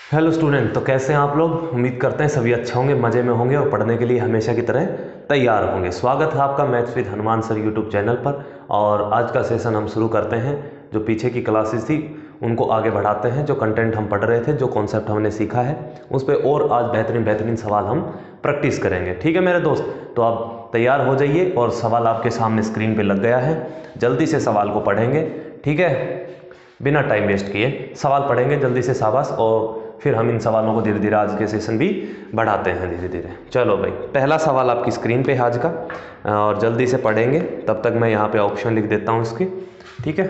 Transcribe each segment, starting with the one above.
Hello student, तो कैसे हैं आप लोग। उम्मीद करते हैं सभी अच्छे होंगे, मज़े में होंगे और पढ़ने के लिए हमेशा की तरह तैयार होंगे। स्वागत है आपका maths with Hanuman sir YouTube channel पर। और आज का सेशन हम शुरू करते हैं। जो पीछे की क्लासेस थी उनको आगे बढ़ाते हैं। जो कंटेंट हम पढ़ रहे थे, जो कॉन्सेप्ट हमने सीखा है, उस पर और आज बेहतरीन बेहतरीन सवाल हम प्रैक्टिस करेंगे। ठीक है मेरे दोस्त, तो आप तैयार हो जाइए और सवाल आपके सामने स्क्रीन पर लग गया है। जल्दी से सवाल को पढ़ेंगे, ठीक है, बिना टाइम वेस्ट किए सवाल पढ़ेंगे जल्दी से, शाबाश। और फिर हम इन सवालों को धीरे धीरे आज के सेशन भी बढ़ाते हैं धीरे धीरे। चलो भाई, पहला सवाल आपकी स्क्रीन पे है आज का, और जल्दी से पढ़ेंगे। तब तक मैं यहाँ पे ऑप्शन लिख देता हूँ इसकी, ठीक है।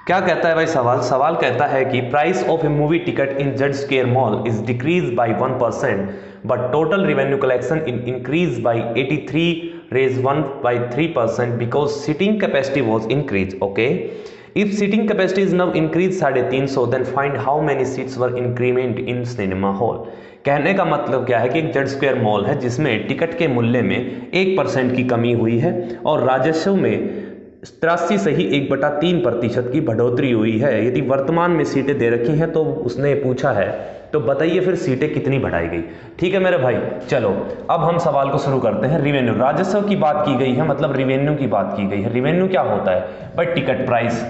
क्या कहता है भाई सवाल? सवाल कहता है कि price of a movie ticket in जज square mall is decrease by 1%, but total revenue collection increase by 83 raise 1 by 3% because seating capacity was increased. Okay, if seating capacity is now increased 350, then find how many seats were increment in cinema hall. कहने का मतलब क्या है कि एक जज square mall है जिसमें टिकट के मूल्य में 1% की कमी हुई है और राजस्व में 83 सही 1/3% की बढ़ोतरी हुई है। यदि वर्तमान में सीटें दे रखी हैं तो उसने पूछा है, तो बताइए फिर सीटें कितनी बढ़ाई गई। ठीक है मेरे भाई, चलो अब हम सवाल को शुरू करते हैं। रिवेन्यू, राजस्व की बात की गई है, मतलब रिवेन्यू की बात की गई है। रिवेन्यू क्या होता है भाई? टिकट प्राइस,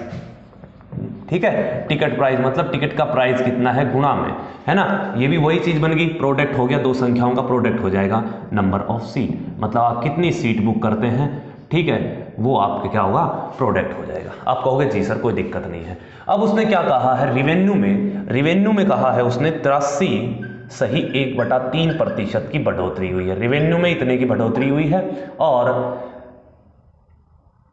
ठीक है। टिकट प्राइस मतलब टिकट का प्राइस कितना है गुणा में, है ना। ये भी वही चीज बन गई, प्रोडक्ट हो गया, दो संख्याओं का प्रोडक्ट हो जाएगा नंबर ऑफ सीट, मतलब आप कितनी सीट बुक करते हैं, ठीक है, वो आपके क्या होगा, प्रोडक्ट हो जाएगा। आप कहोगे जी सर कोई दिक्कत नहीं है। अब उसने क्या कहा है रिवेन्यू में कहा है उसने 83 सही 1/3% की बढ़ोतरी हुई है। रिवेन्यू में इतने की बढ़ोतरी हुई है और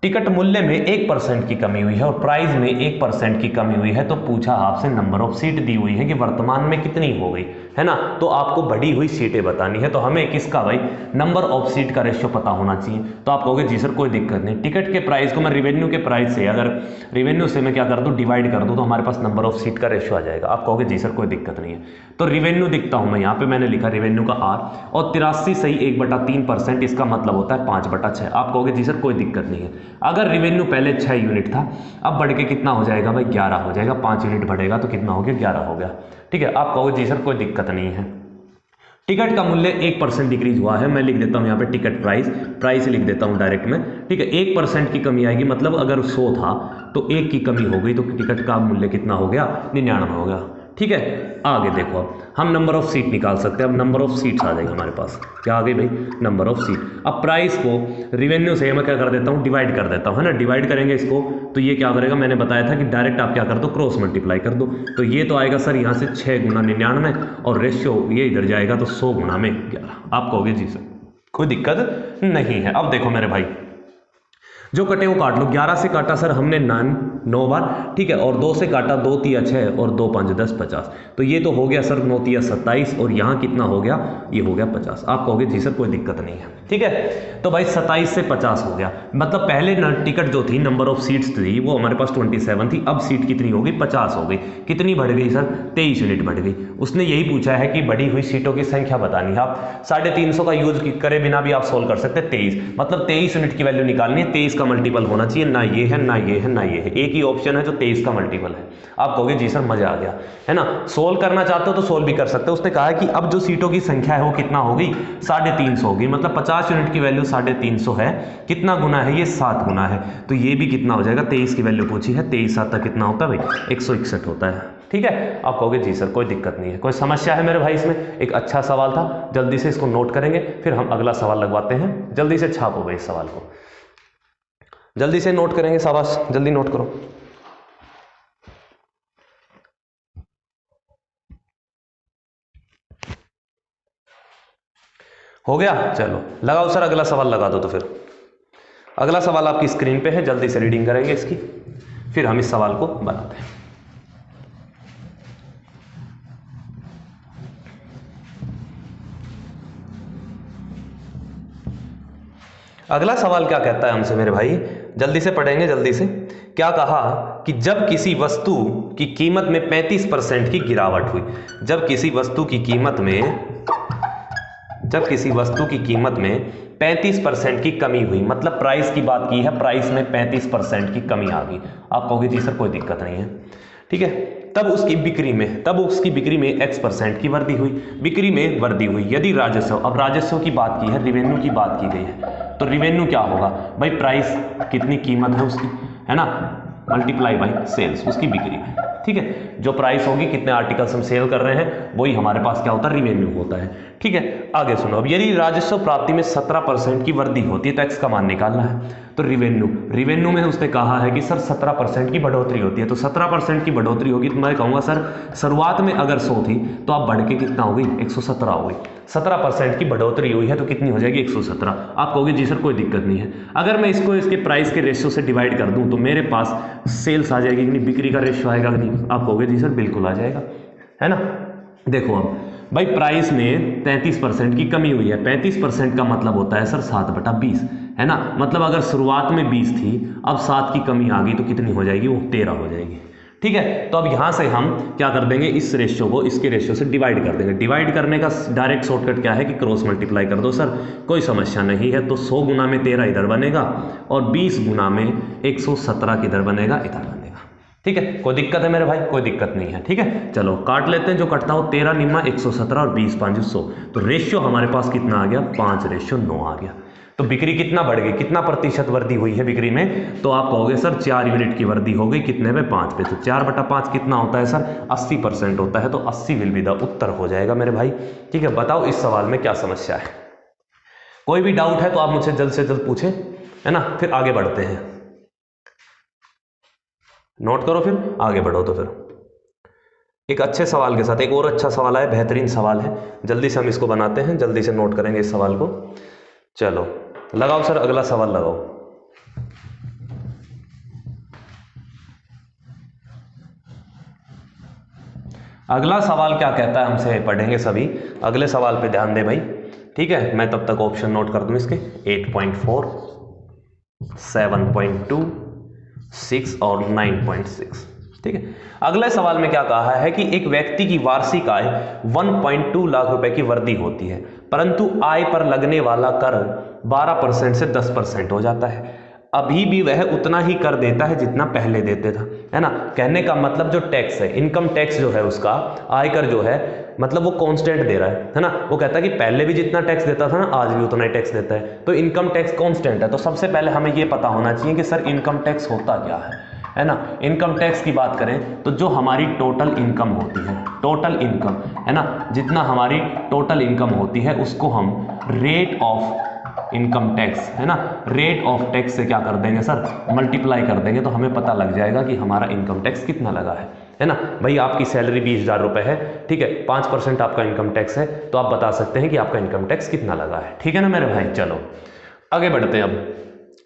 टिकट मूल्य में 1% की कमी हुई है और प्राइस में 1% की कमी हुई है। तो पूछा आपसे नंबर ऑफ सीट दी हुई है कि वर्तमान में कितनी हो गई, है ना। तो आपको बढ़ी हुई सीटें बतानी है। तो हमें किसका भाई, नंबर ऑफ सीट का रेशियो पता होना चाहिए। तो आप कहोगे जी सर कोई दिक्कत नहीं, टिकट के प्राइस को मैं रिवेन्यू के प्राइस से, अगर रिवेन्यू से मैं क्या कर दूं, डिवाइड कर दूं, तो हमारे पास नंबर ऑफ सीट का रेशियो आ जाएगा। आप कहोगे जी सर कोई दिक्कत नहीं है। तो रिवेन्यू दिखता हूं मैं यहाँ पे, मैंने लिखा रिवेन्यू का आर, और 83 सही 1/3%, इसका मतलब होता है 5/6। आप कहोगे जी सर कोई दिक्कत नहीं है। अगर रिवेन्यू पहले 6 यूनिट था, अब बढ़ के कितना हो जाएगा भाई, 11 हो जाएगा। 5 यूनिट बढ़ेगा तो कितना हो गया, 11 हो गया। ठीक है, आप कहोगे जी सर कोई दिक्कत नहीं है। टिकट का मूल्य 1% डिक्रीज हुआ है, मैं लिख देता हूं यहाँ पे टिकट प्राइस लिख देता हूं डायरेक्ट में, ठीक है। 1% की कमी आएगी, मतलब अगर 100 था तो 1 की कमी हो गई, तो टिकट का मूल्य कितना हो गया, 99 हो गया। ठीक है, आगे देखो, हम नंबर ऑफ सीट निकाल सकते हैं। अब नंबर ऑफ सीट्स आ जाएगी हमारे पास, क्या आ गई भाई, नंबर ऑफ सीट। अब प्राइस को रिवेन्यू से मैं क्या कर देता हूँ, डिवाइड कर देता हूँ, है ना। डिवाइड करेंगे इसको तो ये क्या करेगा, मैंने बताया था कि डायरेक्ट आप क्या कर दो, क्रॉस मल्टीप्लाई कर दो। तो ये तो आएगा सर यहाँ से 6 गुना 99 और रेशियो ये इधर जाएगा तो 100 गुना में 11। आप कहोगे जी सर कोई दिक्कत नहीं है। अब देखो मेरे भाई, जो कटे वो काट लो। 11 से काटा सर हमने 9 बार, ठीक है, और 2 से काटा 2 तिया 6 और 2 5 10 50। तो ये तो हो गया सर 9 तिया 27 और यहाँ कितना हो गया, ये हो गया 50। आप कहोगे जी सर कोई दिक्कत नहीं है, ठीक है। तो भाई 27 से 50 हो गया, मतलब पहले टिकट जो थी, नंबर ऑफ सीट्स थी वो हमारे पास 27 थी, अब सीट कितनी हो गई, 50 हो गई। कितनी बढ़ गई सर, 23 यूनिट बढ़ गई। उसने यही पूछा है कि बढ़ी हुई सीटों की संख्या बतानी है। आप 350 का यूज करे बिना भी आप सोल्व कर सकते हैं। 23 मतलब 23 यूनिट की वैल्यू निकालनी है, 23 का मल्टीपल होना चाहिए, ना ये है ना ये है ना ये है, एक ही ऑप्शन है जो 23 का मल्टीपल है। आप कहोगे जी सर मजा आ गया, है ना। सोल्व करना चाहते हो तो सोल्व भी कर सकते हो। उसने कहा है कि अब जो सीटों की संख्या है वो कितना हो गई, 350 हो गई, मतलब 50 यूनिट की वैल्यू 350 है। कितना गुना है ये, 7 गुना है। तो ये भी कितना हो जाएगा, 23 की वैल्यू पूछी है, 23 7 तक कितना होता है भाई, 161 होता है। ठीक है, आप कहोगे जी सर कोई दिक्कत नहीं है। कोई समस्या है मेरे भाई इसमें? एक अच्छा सवाल था, जल्दी से इसको नोट करेंगे, फिर हम अगला सवाल लगवाते हैं। जल्दी से छापो भाई इस सवाल को, जल्दी से नोट करेंगे, शाबाश जल्दी नोट करो। हो गया, चलो लगाओ सर अगला सवाल लगा दो। तो फिर अगला सवाल आपकी स्क्रीन पे है, जल्दी से रीडिंग करेंगे इसकी, फिर हम इस सवाल को बनाते हैं। अगला सवाल क्या कहता है हमसे मेरे भाई, जल्दी से पढ़ेंगे जल्दी से। क्या कहा कि जब किसी वस्तु की कीमत में 35% की गिरावट हुई, जब किसी वस्तु की कीमत में 35% की कमी हुई, मतलब प्राइस की बात की है, प्राइस में 35% की कमी आ गई। आप कहोगे जी सर कोई दिक्कत नहीं है, ठीक है। तब उसकी बिक्री में X% की वृद्धि हुई, बिक्री में वृद्धि हुई। यदि राजस्व, अब राजस्व की बात की है, रिवेन्यू की बात की गई है, तो रिवेन्यू क्या होगा भाई, प्राइस कितनी कीमत है उसकी, है ना, मल्टीप्लाई बाई सेल्स, उसकी बिक्री में, ठीक है। जो प्राइस होगी, कितने आर्टिकल्स हम सेल कर रहे हैं, वही हमारे पास क्या होता है, रिवेन्यू होता है, ठीक है। आगे सुनो, अब यदि राजस्व प्राप्ति में 17% की वृद्धि होती है तो एक्स का मान निकालना है। तो रिवेन्यू में उसने कहा है कि सर 17% की बढ़ोतरी होती है, तो 17% की बढ़ोतरी होगी तो मैं कहूँगा सर शुरुआत में अगर 100 थी तो आप बढ़ के कितना हो गई, 117 हो गई। 17% की बढ़ोतरी हुई है तो कितनी हो जाएगी, 117। आप कहोगे जी सर कोई दिक्कत नहीं है। अगर मैं इसको इसके प्राइस के रेशियो से डिवाइड कर दूं तो मेरे पास सेल्स आ जाएगी कि नहीं, बिक्री का रेशियो आएगा कि नहीं। आप कहोगे जी सर बिल्कुल आ जाएगा, है ना। देखो अब भाई प्राइस में 33% की कमी हुई है, 35% का मतलब होता है सर 7/20, है ना। मतलब अगर शुरुआत में 20 थी, अब 7 की कमी आ गई तो कितनी हो जाएगी, वो 13 हो जाएगी, ठीक है। तो अब यहां से हम क्या कर देंगे, इस रेशियो को इसके रेशियो से डिवाइड कर देंगे। डिवाइड करने का डायरेक्ट शॉर्टकट क्या है कि क्रॉस मल्टीप्लाई कर दो सर, कोई समस्या नहीं है। तो 100 गुना में 13 इधर बनेगा और 20 गुना में 117 किधर बनेगा, इधर बनेगा, ठीक है। कोई दिक्कत है मेरे भाई, कोई दिक्कत नहीं है, ठीक है। चलो काट लेते हैं, जो कटता हो 13 निम्मा 117 और 20 5 100, तो रेशियो हमारे पास कितना आ गया, 5:9 आ गया। तो बिक्री कितना बढ़ गई, कितना प्रतिशत वृद्धि हुई है बिक्री में, तो आप कहोगे सर 4 यूनिट की वृद्धि हो गई, कितने पे, 5 पे। तो 4/5 कितना होता है सर, 80% होता है। तो 80 विल बी द उत्तर हो जाएगा मेरे भाई, ठीक है। बताओ इस सवाल में क्या समस्या है, कोई भी डाउट है तो आप मुझसे जल्द से जल्द पूछें, है ना, फिर आगे बढ़ते हैं। नोट करो फिर आगे बढ़ो। तो फिर एक अच्छे सवाल के साथ एक और अच्छा सवाल है, बेहतरीन सवाल है, जल्दी से हम इसको बनाते हैं, जल्दी से नोट करेंगे इस सवाल को। चलो लगाओ सर, अगला सवाल लगाओ। अगला सवाल क्या कहता है हमसे, पढ़ेंगे सभी, अगले सवाल पे ध्यान दे भाई, ठीक है। मैं तब तक ऑप्शन नोट कर दूं इसके, 8.4, 7.2, 6 और 9.6, ठीक है। अगले सवाल में क्या कहा है कि एक व्यक्ति की वार्षिक आय 1.2 लाख रुपए की वृद्धि होती है, परंतु आय पर लगने वाला कर 12% से 10% हो जाता है। अभी भी वह उतना ही कर देता है जितना पहले देते था, है ना। कहने का मतलब जो टैक्स है, इनकम टैक्स जो है उसका, आयकर जो है, मतलब वो कांस्टेंट दे रहा है ना। वो कहता है कि पहले भी जितना टैक्स देता था ना, आज भी उतना ही टैक्स देता है। तो इनकम टैक्स कांस्टेंट है। तो सबसे पहले हमें ये पता होना चाहिए कि सर इनकम टैक्स होता क्या है ना। इनकम टैक्स की बात करें तो जो हमारी टोटल इनकम होती है, टोटल इनकम, है ना, जितना हमारी टोटल इनकम होती है उसको हम रेट ऑफ इनकम टैक्स, है ना, रेट ऑफ टैक्स से क्या कर देंगे सर, मल्टीप्लाई कर देंगे, तो हमें पता लग जाएगा कि हमारा इनकम टैक्स कितना लगा है ना। भाई आपकी सैलरी 20,000 रुपए है, ठीक है, 5% आपका इनकम टैक्स है, तो आप बता सकते हैं कि आपका इनकम टैक्स कितना लगा है, ठीक है ना मेरे भाई। चलो आगे बढ़ते हैं। अब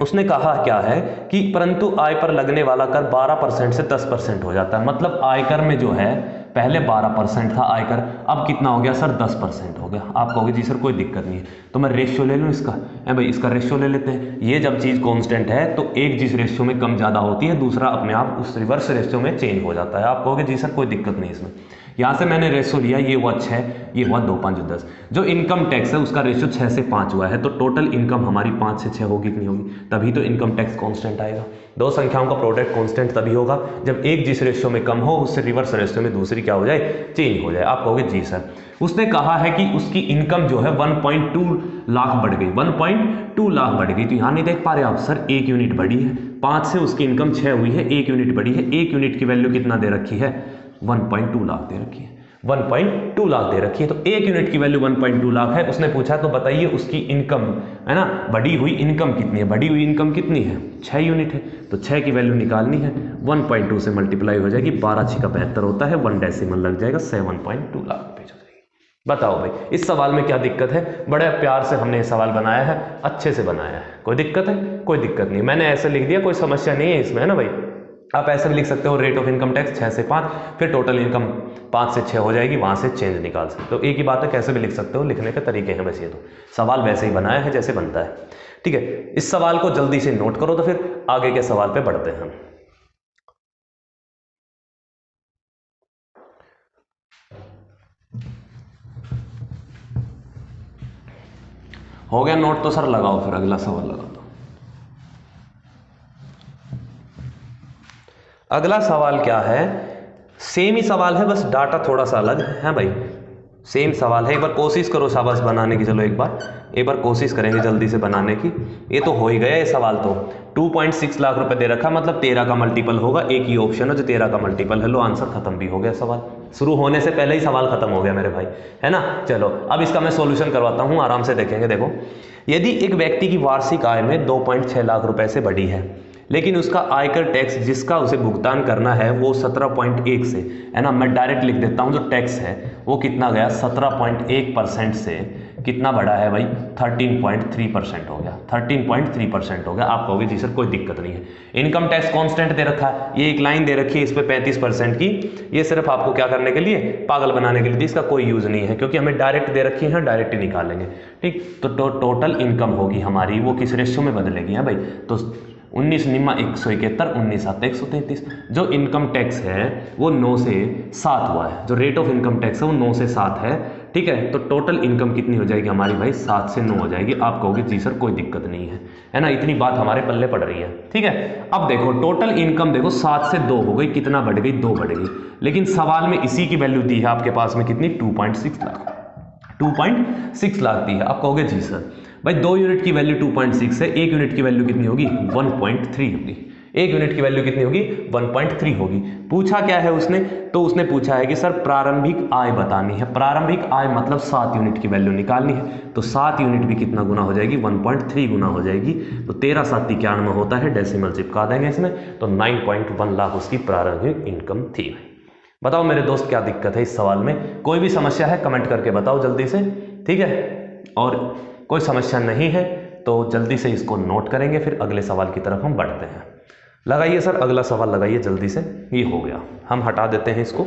उसने कहा क्या है कि परंतु आय पर लगने वाला कर 12% से 10% हो जाता है। मतलब आयकर में जो है पहले 12% था आयकर, अब कितना हो गया सर, 10% हो गया। आप कहोगे जी सर कोई दिक्कत नहीं है, तो मैं रेशियो ले लूँ इसका, है भाई, इसका रेशियो ले लेते हैं। ये जब चीज़ कांस्टेंट है तो एक जिस रेशियो में कम ज़्यादा होती है, दूसरा अपने आप उस रिवर्स रेशियो में चेंज हो जाता है। आप कहोगे जी सर कोई दिक्कत नहीं इसमें। यहाँ से मैंने रेशियो लिया, ये हुआ 6, ये हुआ 2 5 10। जो इनकम टैक्स है उसका रेशियो 6 से 5 हुआ है, तो टोटल इनकम हमारी 5 से 6 होगी कि नहीं होगी, तभी तो इनकम टैक्स कांस्टेंट आएगा। दो संख्याओं का प्रोडक्ट कांस्टेंट तभी होगा जब एक जिस रेशियो में कम हो उससे रिवर्स रेशियो में दूसरी क्या हो जाए, चेंज हो जाए। आप कहोगे जी सर। उसने कहा है कि उसकी इनकम जो है 1.2 लाख बढ़ गई, 1.2 लाख बढ़ गई। तो यहाँ नहीं देख पा रहे आप सर, 1 यूनिट बढ़ी है, 5 से उसकी इनकम 6 हुई है, 1 यूनिट बढ़ी है। 1 यूनिट की वैल्यू कितना दे रखी है, 1.2 लाख दे रखी है, 1.2 लाख दे रखी है। तो 1 यूनिट की वैल्यू 1.2 लाख है। उसने पूछा तो बताइए उसकी इनकम, है ना, बढ़ी हुई इनकम कितनी है, बढ़ी हुई इनकम कितनी है, 6 यूनिट है, तो 6 की वैल्यू निकालनी है, 1.2 से मल्टीप्लाई हो जाएगी, 12 6 का 72 होता है, 1 डेसिमल लग जाएगा, 7.2 लाख रुपये हो जाएगी। बताओ भाई इस सवाल में क्या दिक्कत है, बड़े प्यार से हमने ये सवाल बनाया है, अच्छे से बनाया है, कोई दिक्कत है, कोई दिक्कत नहीं। मैंने ऐसे लिख दिया, कोई समस्या नहीं है इसमें, है ना भाई। आप ऐसे भी लिख सकते हो, रेट ऑफ इनकम टैक्स 6 से 5, फिर टोटल इनकम 5 से 6 हो जाएगी, वहां से चेंज निकाल सकते हो। एक ही बात है, कैसे भी लिख सकते हो, लिखने के तरीके हैं वैसे। ये तो सवाल वैसे ही बनाया है जैसे बनता है, ठीक है। इस सवाल को जल्दी से नोट करो, तो फिर आगे के सवाल पे बढ़ते हैं हम। हो गया नोट तो सर लगाओ, फिर अगला सवाल लगा दो। अगला सवाल क्या है, सेम ही सवाल है, बस डाटा थोड़ा सा अलग है भाई। सेम सवाल है, एक बार कोशिश करो शाबाश बनाने की। चलो एक बार कोशिश करेंगे जल्दी से बनाने की। ये तो हो ही गया ये सवाल तो। 2.6 लाख रुपए दे रखा, मतलब 13 का मल्टीपल होगा। एक ही ऑप्शन है जो 13 का मल्टीपल है। लो आंसर खत्म भी हो गया, सवाल शुरू होने से पहले ही सवाल खत्म हो गया मेरे भाई, है ना। चलो अब इसका मैं सॉल्यूशन करवाता हूँ, आराम से देखेंगे। देखो, यदि एक व्यक्ति की वार्षिक आय में 2.6 लाख रुपए से बढ़ी है, लेकिन उसका आयकर टैक्स जिसका उसे भुगतान करना है वो 17.1 से, है ना, मैं डायरेक्ट लिख देता हूँ, जो टैक्स है वो कितना गया 17.1% से कितना बढ़ा है भाई 13.3% हो गया। 13.3% हो गया। आप कहोगे जी सर कोई दिक्कत नहीं है, इनकम टैक्स कांस्टेंट दे रखा है, ये एक लाइन दे रखी है इस पे 35% की, ये सिर्फ आपको क्या करने के लिए, पागल बनाने के लिए, इसका कोई यूज नहीं है क्योंकि हमें डायरेक्ट दे रखी है, डायरेक्ट ही निकालेंगे। ठीक, तो टोटल इनकम होगी हमारी, वो किस रेशियो में बदलेगी है भाई, तो 19 निम्मा 171, 19 7 133। जो इनकम टैक्स है वो 9 से 7 हुआ है, जो रेट ऑफ इनकम टैक्स है वो 9 से 7 है। ठीक है, तो टोटल इनकम कितनी हो जाएगी हमारी भाई 7 से 9 हो जाएगी। आप कहोगे जी सर कोई दिक्कत नहीं है ना, इतनी बात हमारे पल्ले पड़ रही है। ठीक है, अब देखो टोटल इनकम देखो 7 से 2 हो गई, कितना बढ़ गई 2 बढ़ गई, लेकिन सवाल में इसी की वैल्यू दी है आपके पास में कितनी 2.6 लाख, 2.6 लाख दी है। आप कहोगे जी सर भाई 2 यूनिट की वैल्यू 2.6 है, 1 यूनिट की वैल्यू कितनी होगी 1.3 होगी, 1 यूनिट की वैल्यू कितनी होगी 1.3 होगी। पूछा क्या है उसने, तो उसने पूछा है कि सर प्रारंभिक आय बतानी है। प्रारंभिक आय मतलब 7 यूनिट की वैल्यू निकालनी है, तो 7 यूनिट भी कितना गुना हो जाएगी 1.3 गुना हो जाएगी, तो 13 7 91 होता है, डेसिमल चिपका देंगे इसमें, तो 9.1 लाख उसकी प्रारंभिक इनकम थी। बताओ मेरे दोस्त क्या दिक्कत है इस सवाल में, कोई भी समस्या है कमेंट करके बताओ जल्दी से। ठीक है, और कोई समस्या नहीं है तो जल्दी से इसको नोट करेंगे, फिर अगले सवाल की तरफ हम बढ़ते हैं। लगाइए सर अगला सवाल लगाइए जल्दी से। ये हो गया, हम हटा देते हैं इसको।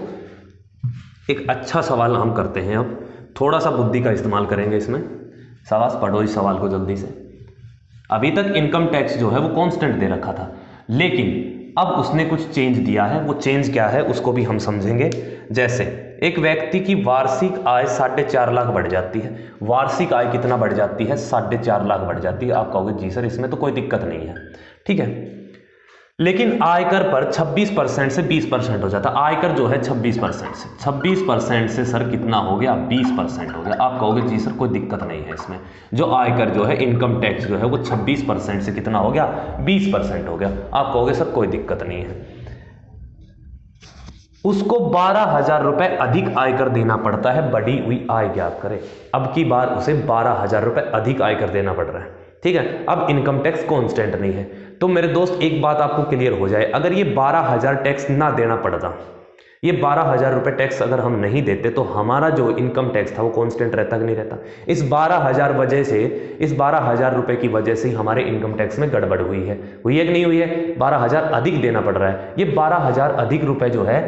एक अच्छा सवाल हम करते हैं, अब थोड़ा सा बुद्धि का इस्तेमाल करेंगे इसमें। शाबाश, पढ़ो इस सवाल को जल्दी से। अभी तक इनकम टैक्स जो है वो कांस्टेंट दे रखा था, लेकिन अब उसने कुछ चेंज दिया है। वो चेंज क्या है उसको भी हम समझेंगे। जैसे एक व्यक्ति की वार्षिक आय 4.5 लाख बढ़ जाती है, वार्षिक आय कितना बढ़ जाती है 4.5 लाख बढ़ जाती है। आप कहोगे जी सर इसमें तो कोई दिक्कत नहीं है, ठीक है, लेकिन आयकर पर 26% से 20% हो जाता है। आयकर जो है 26% से सर कितना हो गया 20% हो गया। आप कहोगे जी सर कोई दिक्कत नहीं है इसमें, जो आयकर जो है इनकम टैक्स जो है वो 26% से कितना हो गया 20% हो गया। आप कहोगे सर कोई दिक्कत नहीं है, उसको 12,000 रुपए अधिक आयकर देना पड़ता है, बढ़ी हुई आय ज्ञात करें। अब की बार उसे 12,000 रुपए अधिक आयकर देना पड़ रहा है, ठीक है। अब इनकम टैक्स कांस्टेंट नहीं है, तो मेरे दोस्त एक बात आपको क्लियर हो जाए, अगर ये 12,000 टैक्स ना देना पड़ता, ये 12,000 रुपए टैक्स अगर हम नहीं देते तो हमारा जो इनकम टैक्स था वो कांस्टेंट रहता कि नहीं रहता। इस 12,000 वजह से, इस 12,000 रुपए की वजह से हमारे इनकम टैक्स में गड़बड़ हुई है कि नहीं हुई है। 12,000 अधिक देना पड़ रहा है। ये 12,000 अधिक रुपए जो है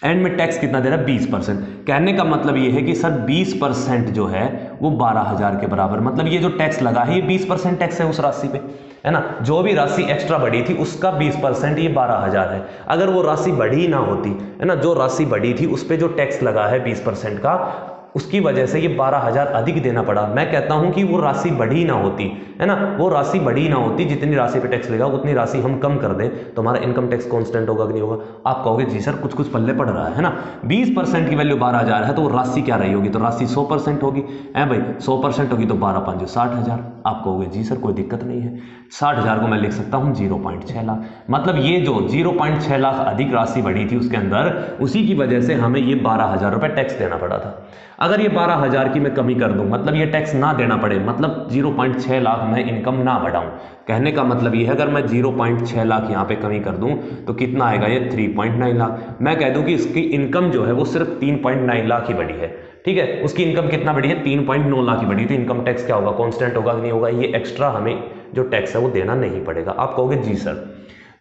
एंड में टैक्स कितना दे रहा है 20%। कहने का मतलब ये है कि सर 20% जो है वो 12,000 के बराबर, मतलब ये जो टैक्स लगा है ये 20% टैक्स है उस राशि पे, है ना। जो भी राशि एक्स्ट्रा बढ़ी थी उसका 20% ये 12,000 है। अगर वो राशि बढ़ी ना होती, है ना, जो राशि बढ़ी थी उस पर जो टैक्स लगा है 20% का, उसकी वजह से ये 12,000 अधिक देना पड़ा। मैं कहता हूं कि वो राशि बढ़ी ना होती, है ना, वो राशि बढ़ी ना होती, जितनी राशि पे टैक्स लगा उतनी राशि हम कम कर दें तो हमारा इनकम टैक्स कांस्टेंट होगा कि नहीं होगा। आप कहोगे जी सर कुछ कुछ पल्ले पड़ रहा है ना, 20% की वैल्यू 12,000 है तो वो राशि क्या रही होगी, तो राशि 100% होगी, है भाई, 100% होगी तो 12 5 60,000। आप कहोगे जी सर कोई दिक्कत नहीं है, 60,000 को मैं लिख सकता हूँ 0.6 लाख, मतलब ये जो 0.6 लाख अधिक राशि बढ़ी थी उसके अंदर, उसी की वजह से हमें ये 12,000 रुपए टैक्स देना पड़ा था। अगर ये 12,000 की मैं कमी कर दूं, मतलब ये टैक्स ना देना पड़े, मतलब 0.6 लाख मैं इनकम ना बढ़ाऊं। कहने का मतलब ये है अगर मैं 0.6 लाख यहाँ पे कमी कर दूं तो कितना आएगा ये 3.9 लाख। मैं कह दूं कि इसकी इनकम जो है वो सिर्फ 3.9 लाख ही बढ़ी है, ठीक है, उसकी इनकम कितना बढ़ी है 3.9 लाख ही बढ़ी, तो इनकम टैक्स क्या होगा कांस्टेंट होगा कि नहीं होगा, ये एक्स्ट्रा हमें जो टैक्स है वो देना नहीं पड़ेगा। आप कहोगे जी सर,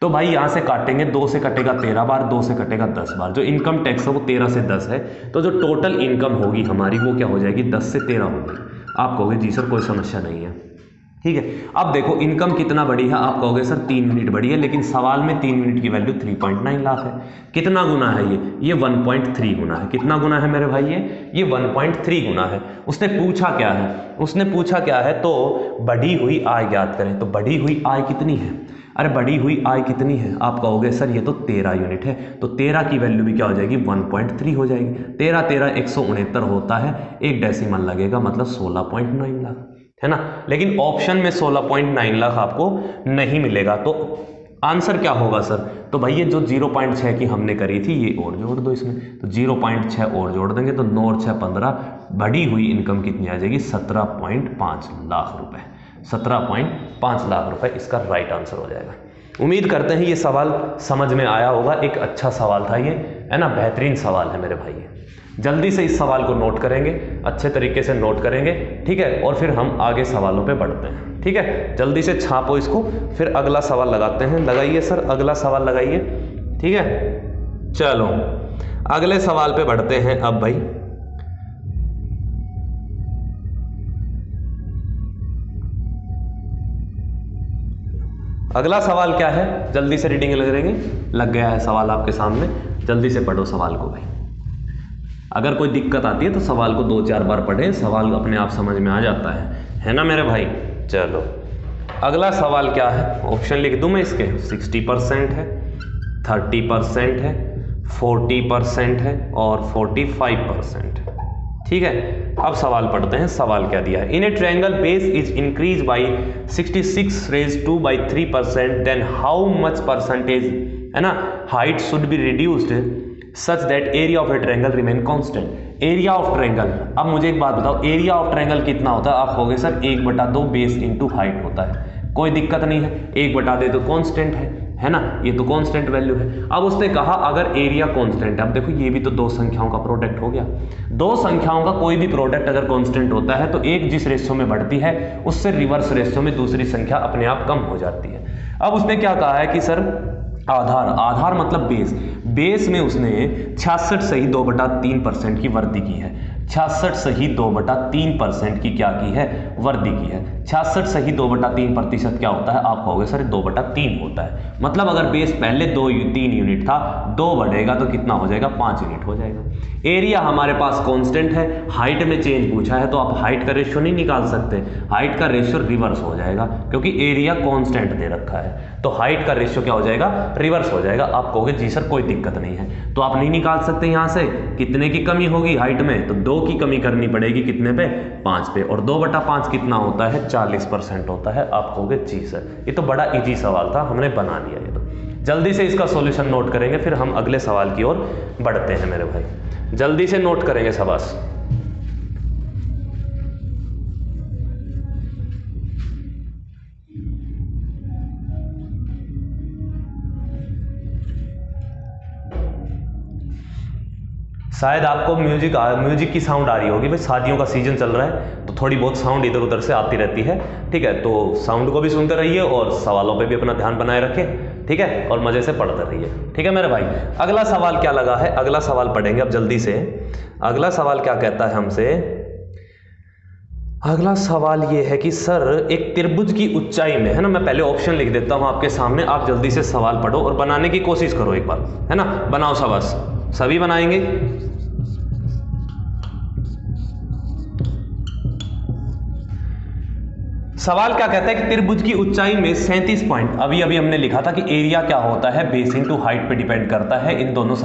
तो भाई यहां से काटेंगे, 2 से कटेगा 13 बार, 2 से कटेगा 10 बार, जो इनकम टैक्स है वो 13 से 10 है, तो जो टोटल इनकम होगी हमारी वो क्या हो जाएगी 10 से 13 होगी। आप कहोगे जी सर कोई समस्या नहीं है, ठीक है। अब देखो इनकम कितना बढ़ी है, आप कहोगे सर 3 यूनिट बढ़ी है, लेकिन सवाल में 3 यूनिट की वैल्यू 3.9 लाख है। कितना गुना है ये 1.3 गुना है। कितना गुना है मेरे भाई, ये 1.3 गुना है। उसने पूछा क्या है, उसने पूछा क्या है, तो बढ़ी हुई आय ज्ञात करें। तो बढ़ी हुई आय कितनी है, अरे बढ़ी हुई आय कितनी है, आप कहोगे सर ये तो 13 यूनिट है। तो 13 की वैल्यू भी क्या हो जाएगी, 1.3 हो जाएगी। 13 169 होता है, एक डेसिमल लगेगा, मतलब 16.9 लाख, है ना। लेकिन ऑप्शन में 16.9 लाख आपको नहीं मिलेगा। तो आंसर क्या होगा सर, तो भाई ये जो 0.6 की हमने करी थी ये और जोड़ दो इसमें, तो 0.6 और जोड़ देंगे तो 9 और 6 15, बढ़ी हुई इनकम कितनी आ जाएगी, 17.5 लाख रुपए। 17.5 लाख रुपए इसका राइट आंसर हो जाएगा। उम्मीद करते हैं ये सवाल समझ में आया होगा। एक अच्छा सवाल था ये, है ना, बेहतरीन सवाल है मेरे भाई। जल्दी से इस सवाल को नोट करेंगे, अच्छे तरीके से नोट करेंगे, ठीक है, और फिर हम आगे सवालों पे बढ़ते हैं, ठीक है। जल्दी से छापो इसको, फिर अगला सवाल लगाते हैं। लगाइए सर, अगला सवाल लगाइए, ठीक है। चलो अगले सवाल पे बढ़ते हैं अब भाई। अगला सवाल क्या है, जल्दी से रीडिंग लग गया है सवाल आपके सामने, जल्दी से पढ़ो सवाल को भाई। अगर कोई दिक्कत आती है तो सवाल को 2-4 बार पढ़ें, सवाल अपने आप समझ में आ जाता है ना मेरे भाई। चलो अगला सवाल क्या है, ऑप्शन लिख दूं मैं इसके। 60% है, 30% है, 40% है और 45% है, ठीक है। अब सवाल पढ़ते हैं, सवाल क्या दिया है। In a triangle base is increase by 66⁻²/3%, then how much percentage, है ना, height should be reduced such that area of a triangle remain constant. Area of triangle, अब मुझे एक बात बताओ, एरिया ऑफ ट्रायंगल कितना होता है, आप कहोगे सर 1/2 बेस इंटू हाइट होता है। कोई दिक्कत नहीं है, 1/2 तो कांस्टेंट है ना, ये तो कांस्टेंट वैल्यू है। अब उसने कहा अगर एरिया कांस्टेंट है, अब देखो ये भी तो दो संख्याओं का प्रोडक्ट हो गया। दो संख्याओं का कोई भी प्रोडक्ट अगर कांस्टेंट होता है तो एक जिस रेशियो में बढ़ती है उससे रिवर्स रेशियो में दूसरी संख्या अपने आप कम हो जाती है। अब उसने क्या कहा है कि सर आधार मतलब बेस में उसने 66 सही 2/3% की वृद्धि की है। 66 सही 2/3% की क्या की है, वृद्धि की है। 66 सही 2/3% क्या होता है, आप कहोगे सर 2/3 होता है। मतलब अगर बेस पहले 3 यूनिट था, 2 बढ़ेगा तो कितना हो जाएगा, 5 यूनिट हो जाएगा। एरिया हमारे पास कांस्टेंट है, हाइट में चेंज पूछा है तो आप हाइट का रेशियो नहीं निकाल सकते, हाइट का रेशियो रिवर्स हो जाएगा क्योंकि एरिया कांस्टेंट दे रखा है। तो हाइट का रेशियो क्या हो जाएगा, रिवर्स हो जाएगा। आप कहोगे जी सर कोई दिक्कत नहीं है, तो आप नहीं निकाल सकते यहाँ से। कितने की कमी होगी हाइट में, तो 2 की कमी करनी पड़ेगी, कितने पे, 5 पे। और 2/5 कितना होता है, 40% होता है। आप कहोगे जी सर ये तो बड़ा इजी सवाल था, हमने बना लिया ये तो। जल्दी से इसका सॉल्यूशन नोट करेंगे, फिर हम अगले सवाल की ओर बढ़ते हैं मेरे भाई। जल्दी से नोट करेंगे शाबाश। शायद आपको म्यूजिक की साउंड आ रही होगी भाई, शादियों का सीजन चल रहा है तो थोड़ी बहुत साउंड इधर उधर से आती रहती है, ठीक है। तो साउंड को भी सुनते रहिए और सवालों पे भी अपना ध्यान बनाए रखें, ठीक है, और मजे से पढ़ते रहिए, ठीक है मेरे भाई। अगला सवाल क्या लगा है, अगला सवाल पढ़ेंगे अब जल्दी से। अगला सवाल क्या कहता है हमसे, अगला सवाल ये है कि सर एक त्रिभुज की ऊंचाई में, है ना, मैं पहले ऑप्शन लिख देता हूं आपके सामने, आप जल्दी से सवाल पढ़ो और बनाने की कोशिश करो एक बार, है ना। बनाओ शाबाश, सभी बनाएंगे। सवाल क्या कहता है कि त्रिभुज की ऊंचाई में 37 पॉइंट, अभी हमने लिखा था कि एरिया क्या होता है, बेस इंटू हाइट पे डिपेंड करता है, इन दोनों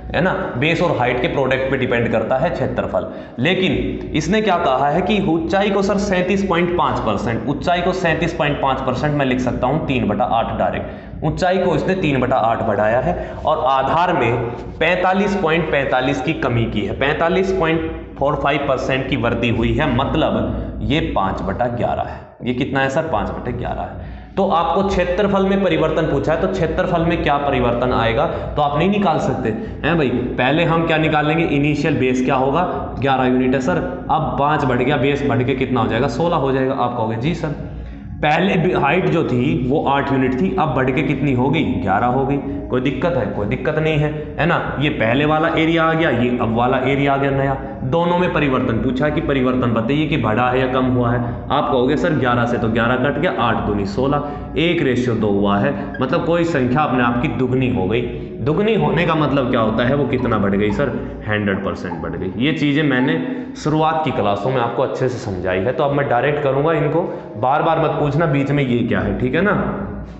है ना, बेस और हाइट के प्रोडक्ट पे डिपेंड करता है क्षेत्रफल। लेकिन इसने क्या कहा है कि ऊंचाई को सर 37.5%, ऊंचाई को 37.5% मैं लिख सकता हूं 3/8 डायरेक्ट। ऊंचाई को इसने 3/8 बढ़ाया है और आधार में 45.45 की कमी की है, 45.45% की वृद्धि हुई है, मतलब ये 5/11 है। ये कितना है सर, 5/11 है। तो आपको क्षेत्रफल में परिवर्तन पूछा है, तो क्षेत्रफल में क्या परिवर्तन आएगा तो आप नहीं निकाल सकते हैं भाई। पहले हम क्या निकालेंगे, इनिशियल बेस क्या होगा, 11 यूनिट है सर। अब 5 बढ़ गया, बेस बढ़ के कितना हो जाएगा, 16 हो जाएगा। आप कहोगे जी सर पहले हाइट जो थी वो 8 यूनिट थी, अब बढ़ के कितनी हो गई, 11 हो गई। कोई दिक्कत है, कोई दिक्कत नहीं है ना। ये पहले वाला एरिया आ गया, ये अब वाला एरिया आ गया नया। दोनों में परिवर्तन पूछा है कि परिवर्तन बताइए कि बढ़ा है या कम हुआ है। आप कहोगे सर 11 से तो 11 कट गया, 8 दूनी 16, 1:2 हुआ है, मतलब कोई संख्या अपने आप की दुगनी हो गई। दुगनी होने का मतलब क्या होता है, वो कितना बढ़ गई सर, 100% बढ़ गई। ये चीज़ें मैंने शुरुआत की क्लासों में आपको अच्छे से समझाई है, तो अब मैं डायरेक्ट करूँगा इनको, बार बार मत पूछना बीच में ये क्या है, ठीक है ना।